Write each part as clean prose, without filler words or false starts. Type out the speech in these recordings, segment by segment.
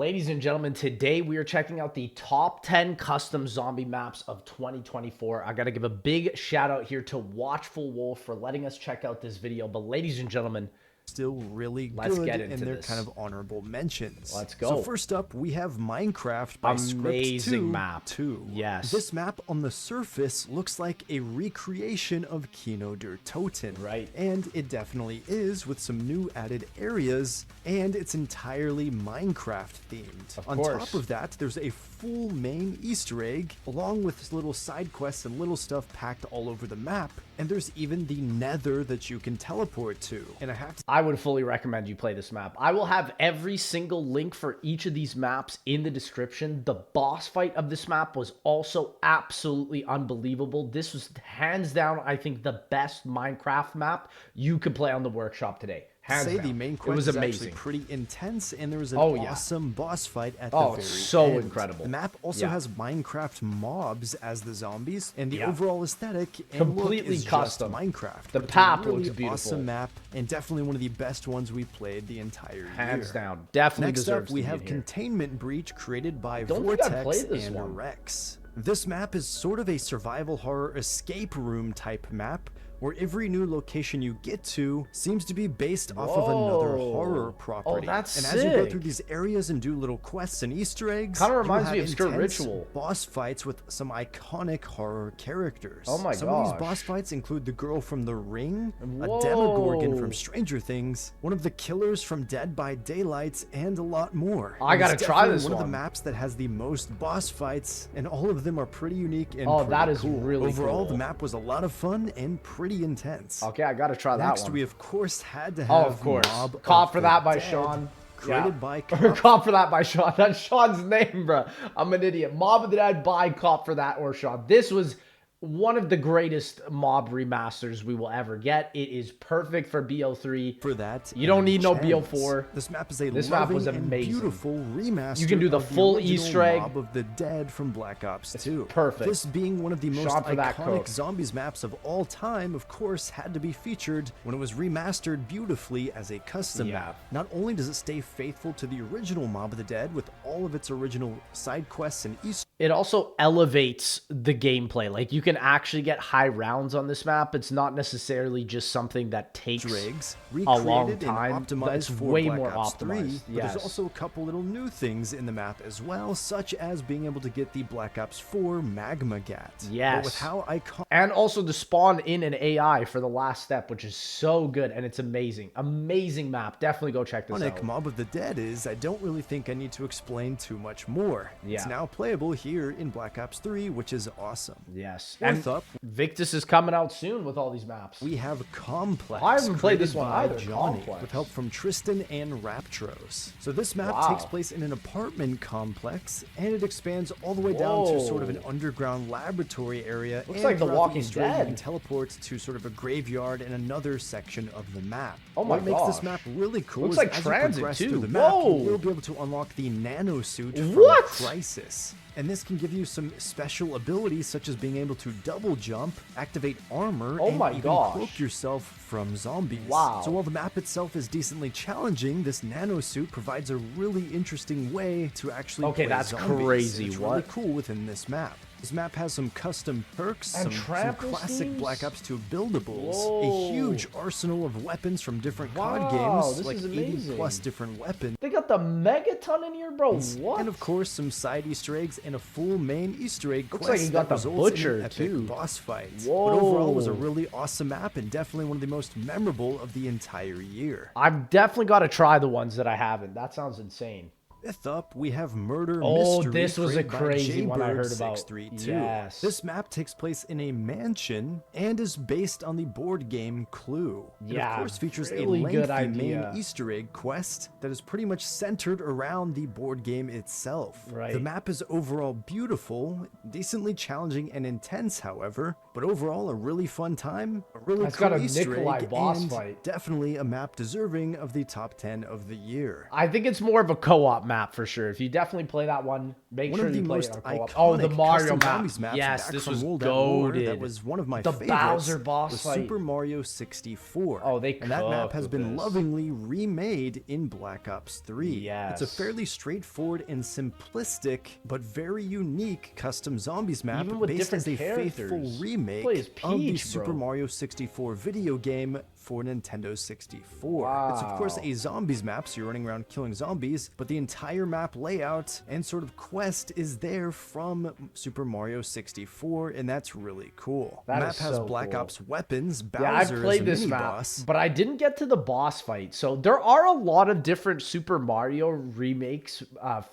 Ladies and gentlemen, today we are checking out the top 10 custom zombie maps of 2024. I got to give a big shout out here to Watchful Wolf for letting us check out this video. But ladies and gentlemen, still really let's good, get into and they're this. kind of honorable mentions. Let's go. So first up, we have Minecraft by Amazing map. 2. Yes. This map on the surface looks like a recreation of Kino der Toten. Right. And it definitely is, with some new added areas, and it's entirely Minecraft themed. On top of that, there's a full main Easter egg, along with little side quests and little stuff packed all over the map. And there's even the Nether that you can teleport to. And I would fully recommend you play this map. I will have every single link for each of these maps in the description. The boss fight of this map was also absolutely unbelievable. This was hands down, I think, the best Minecraft map you could play on the workshop today. The main quest was is amazing. Actually pretty intense, and there was an awesome boss fight at the very end. So incredible. The map also has Minecraft mobs as the zombies, and the overall aesthetic and completely look is custom. Just Minecraft. The It's map a really looks beautiful. Awesome map, and definitely one of the best ones we played the entire year. Hands down, definitely. Next up, we have Containment Breach, created by Vortex and Rex. This map is sort of a survival horror escape room type map, where every new location you get to seems to be based off of another horror property. Oh, that's and sick. As you go through these areas and do little quests and Easter eggs, kind of reminds me of Skirt Ritual. Boss fights with some iconic horror characters. Oh my gosh. Some of these boss fights include the girl from The Ring, a Demogorgon from Stranger Things, one of the killers from Dead by Daylight, and a lot more. I gotta try this one. One of the maps that has the most boss fights, and all of them are pretty unique and that is cool. really Overall, cool. The map was a lot of fun and pretty intense. Okay, I gotta try that one. Next, we of course had to have Mob Cop for that by Dead, Sean. Created by Cop for that by Sean. That's Sean's name, bro. I'm an idiot. Mob of the Dead by Cop for that or Sean. This was one of the greatest mob remasters we will ever get. It is perfect for BO3. For that, you don't need no BO4. This map is a map was amazing. Beautiful remaster. You can do the full Easter egg. Mob of the Dead from Black Ops 2. Perfect. This being one of the most iconic zombies maps of all time, of course, had to be featured when it was remastered beautifully as a custom map. Not only does it stay faithful to the original Mob of the Dead with all of its original side quests and Easter, it also elevates the gameplay. Like, you can actually get high rounds on this map. It's not necessarily just something that takes a long time. It's way more optimized. But there's also a couple little new things in the map as well, such as being able to get the Black Ops 4 Magma Gat. Yes. But with how iconic, and also to spawn in an AI for the last step, which is so good, and it's amazing. Amazing map. Definitely go check this out. Mob of the Dead is, I don't really think I need to explain too much more. It's now playable here in Black Ops 3, which is awesome. Yes. Fourth up, Victus is coming out soon with all these maps. We have Complex. I haven't played this one either. Johnny, with help from Tristan and Raptros. So this map takes place in an apartment complex, and it expands all the way down to sort of an underground laboratory area. Looks like The Walking Dead. You can teleport to sort of a graveyard in another section of the map. Oh my What makes this map really cool looks is like as transit you progress too. through the map, you will be able to unlock the nano suit from Crisis. And this can give you some special abilities, such as being able to double jump, activate armor, and even cloak yourself from zombies. So while the map itself is decently challenging, this nano suit provides a really interesting way to actually play that's zombies. crazy. It's really cool within this map. This map has some custom perks, some classic Black Ops 2 buildables, a huge arsenal of weapons from different COD games, like 80 plus different weapons. They got the Megaton in here, bro. What? And of course, some side Easter eggs and a full main Easter egg quest. Looks like you got the Butcher too. Boss fight. But overall, it was a really awesome map and definitely one of the most memorable of the entire year. I've definitely got to try the ones that I haven't. That sounds insane. Fifth up, we have Murder Mystery. This was a crazy one I heard about. 632. Yes. This map takes place in a mansion and is based on the board game Clue. It of course features a lengthy main Easter egg quest that is pretty much centered around the board game itself. The map is overall beautiful, decently challenging and intense, however, but overall a really fun time, a really cool Easter egg, and definitely a map deserving of the top 10 of the year. I think it's more of a co-op map for sure. If you definitely play that one, make one sure of the you play most it on co-op. iconic Oh, the Mario custom map. maps Yes, back this from was World at War. goated. That was one of my the favorites. Bowser boss was fight. Super Mario 64. Oh, they and that map has been this. lovingly remade in Black Ops 3. Yes. It's a fairly straightforward and simplistic, but very unique custom zombies map Even with based as a characters. faithful remake of the Super Mario 64 video game for Nintendo 64. Wow. It's of course a zombies map, so you're running around killing zombies, but the entire map layout and sort of quest is there from Super Mario 64, and that's really cool. The map has Black Ops weapons, Bowser I've played as a this map, boss. but I didn't get to the boss fight. So there are a lot of different Super Mario remakes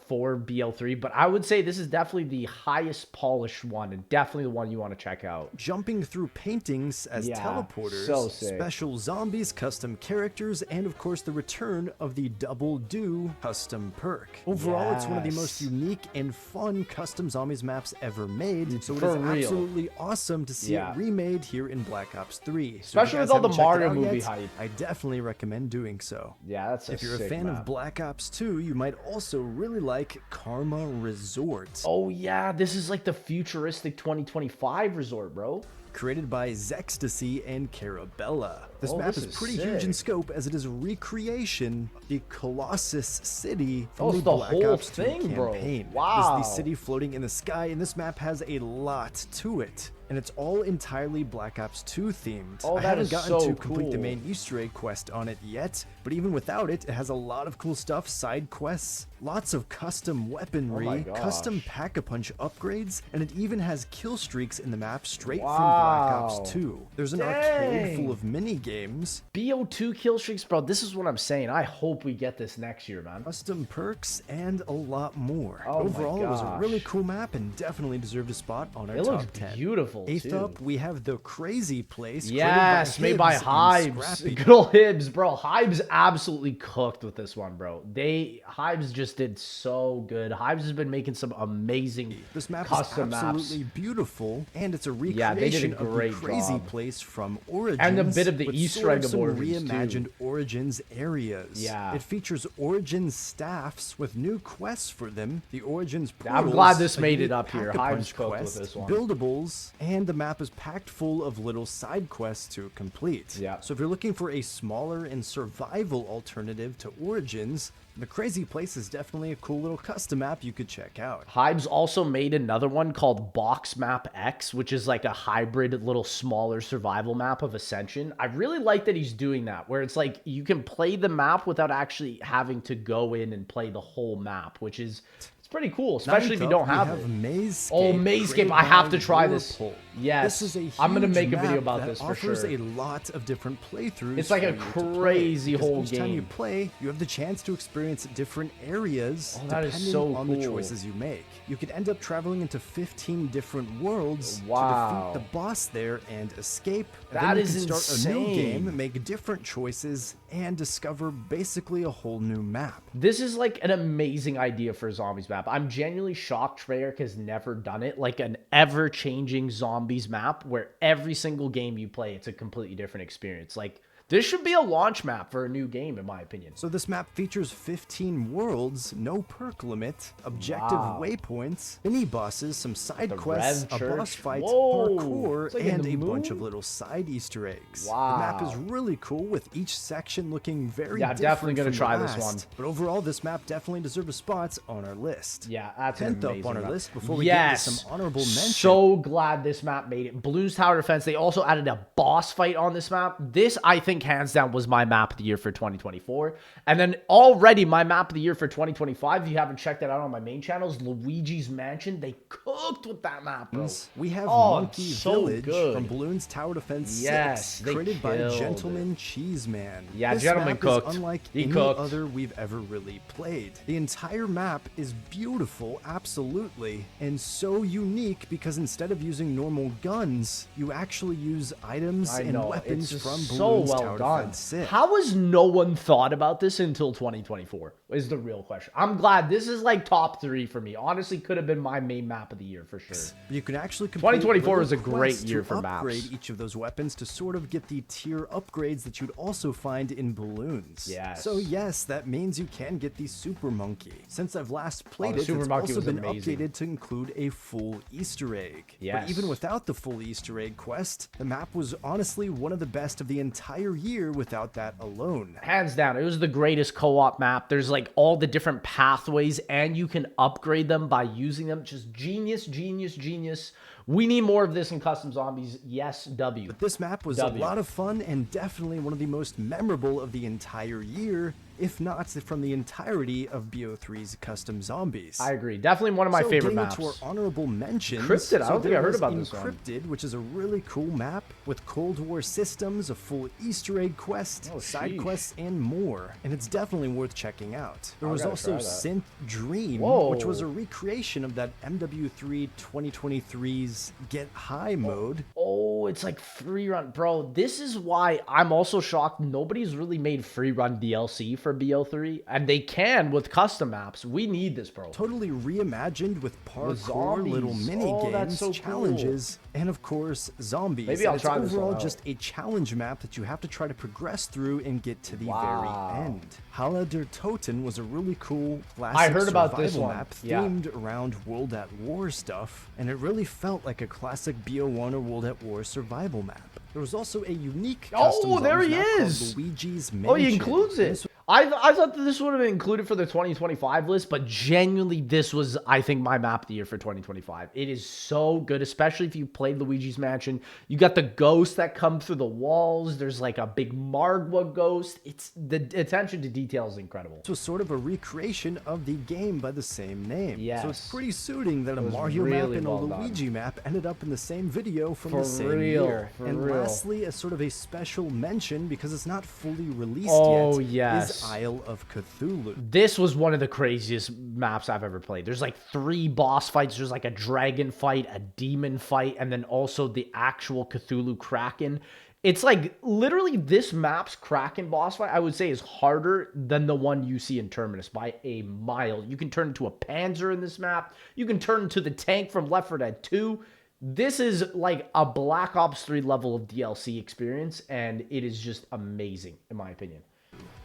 for BL3, but I would say this is definitely the highest polished one, and definitely the one you want to check out. Jumping through paintings as teleporters, special zombies, custom characters, and of course the return of the Double Do custom perk. Overall, it's one of the most unique and fun custom zombies maps ever made, so it is absolutely awesome to see it remade here in Black Ops 3. Especially with all the Mario movie hype. I definitely recommend doing so. Yeah, that's If you're a fan of Black Ops 2, you might also really like Karma Resort. Oh yeah, this is like the futuristic 2025 resort, bro. Created by Zextasy and Carabella. This map is pretty huge in scope, as it is a recreation of the Colossus City from the Black Ops 2 campaign. Wow. This is the city floating in the sky, and this map has a lot to it. And it's all entirely Black Ops 2 themed. I haven't gotten to complete the main Easter egg quest on it yet, but even without it, it has a lot of cool stuff, side quests, lots of custom weaponry, custom pack-a-punch upgrades, and it even has kill streaks in the map straight from Black Ops 2. There's an arcade full of mini games. BO2 kill streaks, bro. This is what I'm saying. I hope we get this next year, man. Custom perks and a lot more. Overall, it was a really cool map and definitely deserved a spot on our top 10. It looks beautiful. Eighth up, we have the Crazy Place. Yes, made by Hybes. Good old Hibs, bro. Hybes absolutely cooked with this one, bro. Hybes just did so good. Hybes has been making some amazing This map custom is absolutely beautiful, and it's a recreation they did a great of the Crazy job. Place from Origins, and a bit of the Easter egg of some Origins reimagined too. Origins areas. Yeah, it features Origins staffs with new quests for them. The Origins portals, I'm glad this made it up here. Hybes cooked with this one. Buildables, and the map is packed full of little side quests to complete. Yeah. So if you're looking for a smaller and survival alternative to Origins, the Crazy Place is definitely a cool little custom map you could check out. Hybes also made another one called Box Map X, which is like a hybrid little smaller survival map of Ascension. I really like that he's doing that, where it's like you can play the map without actually having to go in and play the whole map, which is... It's pretty cool, especially if you don't have it. Mazescape. I have to try this. Yes, this is a I'm gonna make a video about this for offers sure. a lot of different playthroughs. It's like a crazy whole each game. time you play, you have the chance to experience different areas depending on the choices you make. You could end up traveling into 15 different worlds to defeat the boss there and escape. And then you can start a new game, make different choices, and discover basically a whole new map. This is like an amazing idea for a zombies map. I'm genuinely shocked Treyarch has never done it. Like an ever-changing zombies map where every single game you play, it's a completely different experience. Like, this should be a launch map for a new game, in my opinion. So this map features 15 worlds, no perk limit, objective waypoints, mini bosses, some side quests, a boss fight, parkour, and a bunch of little side Easter eggs. The map is really cool, with each section looking very different. Yeah, definitely gonna try this one. But overall, this map definitely deserves a spot on our list. Yeah, that's 10th up on our list before we get into some honorable mentions. So glad this map made it. Bloons Tower Defense, they also added a boss fight on this map. This, I think, hands down was my map of the year for 2024. And then already my map of the year for 2025, if you haven't checked that out on my main channels, Luigi's Mansion. They cooked with that map, bro. We have Monkey Village from Bloons Tower Defense 6, created by Gentleman Cheeseman. Yeah, this Gentleman map cooked. Is unlike any other we've ever really played. The entire map is beautiful, absolutely, and so unique because instead of using normal guns, you actually use items and weapons from Bloons Tower Defense 6. How has no one thought about this until 2024? is the real question. I'm glad this is like top 3 for me. Honestly, could have been my main map of the year for sure. You can actually 2024 was a great year for maps. Upgrade each of those weapons to sort of get the tier upgrades that you'd also find in balloons. Yes. So yes, that means you can get the Super Monkey. Since I've last played it, it's also been updated to include a full Easter egg. Yes. But even without the full Easter egg quest, the map was honestly one of the best of the entire year without that alone. Hands down, it was the greatest co-op map. There's like all the different pathways and you can upgrade them by using them. Just genius, genius, genius. We need more of this in Custom Zombies. Yes, W. But this map was a lot of fun and definitely one of the most memorable of the entire year, if not from the entirety of BO3's Custom Zombies. I agree. Definitely one of my favorite maps. To our honorable mentions. Encrypted. I don't think I heard about this one. Encrypted, which is a really cool map with Cold War systems, a full Easter egg quest, side quests, and more. And it's definitely worth checking out. There was also Synth Dream, which was a recreation of that MW3 2023's Get High mode. Oh, it's like free run. Bro, this is why I'm also shocked nobody's really made free run DLC for BO3, and they can with custom maps. We need this, bro. Totally reimagined with parkour, little mini games, challenges, and of course zombies. Maybe I'll try this one out. Overall, just a challenge map that you have to try to progress through and get to the very end. Hala der Toten was a really cool classic survival map themed around World at War stuff, and it really felt like a classic BO1 or World at War survival map. There was also a unique custom there he map is. called Luigi's Mansion. Oh, he includes it. I thought that this would have been included for the 2025 list, but genuinely this was, I think, my map of the year for 2025. It is so good, especially if you played Luigi's Mansion. You got the ghosts that come through the walls. There's like a big Margwa ghost. It's the attention to detail is incredible. It was sort of a recreation of the game by the same name. Yes. So it's pretty suiting that a Mario map and a Luigi map ended up in the same video from the same year. And lastly, as sort of a special mention, because it's not fully released yet, is Isle of Cthulhu. This was one of the craziest maps I've ever played. There's like 3 boss fights. There's like a dragon fight, a demon fight, and then also the actual Cthulhu Kraken. It's like literally this map's Kraken boss fight, I would say, is harder than the one you see in Terminus by a mile. You can turn into a Panzer in this map. You can turn into the tank from Left 4 Dead 2. This is like a Black Ops 3 level of DLC experience, and it is just amazing, in my opinion.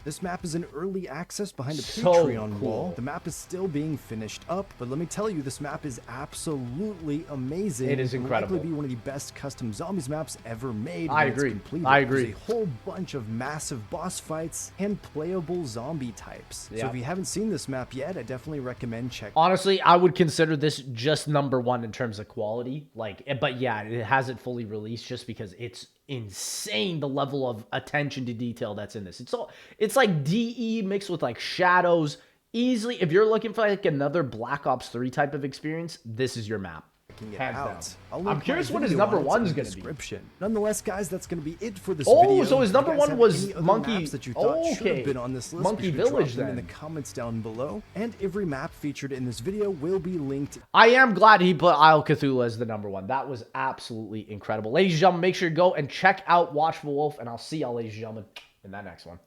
This map is in early access behind a Patreon wall. The map is still being finished up, but let me tell you, this map is absolutely amazing. It is incredible. It will likely be one of the best custom zombies maps ever made. I agree. I agree. There's a whole bunch of massive boss fights and playable zombie types. So if you haven't seen this map yet, I definitely recommend checking. Honestly, I would consider this just #1 in terms of quality. But yeah, it hasn't fully released just because it's insane the level of attention to detail that's in this. It's like DE mixed with like shadows. Easily, if you're looking for like another Black Ops 3 type of experience, this is your map. Hands down. I'm curious what his #1's going to be. Nonetheless, guys, that's going to be it for this video. Oh, so his #1 was Monkey. That you thought should have been on this list, Monkey Village, then. In the comments down below, and every map featured in this video will be linked. I am glad he put Isle of Cthulhu as the #1. That was absolutely incredible. Ladies and gentlemen, make sure to go and check out Watchful Wolf, and I'll see y'all, ladies and gentlemen, in that next one.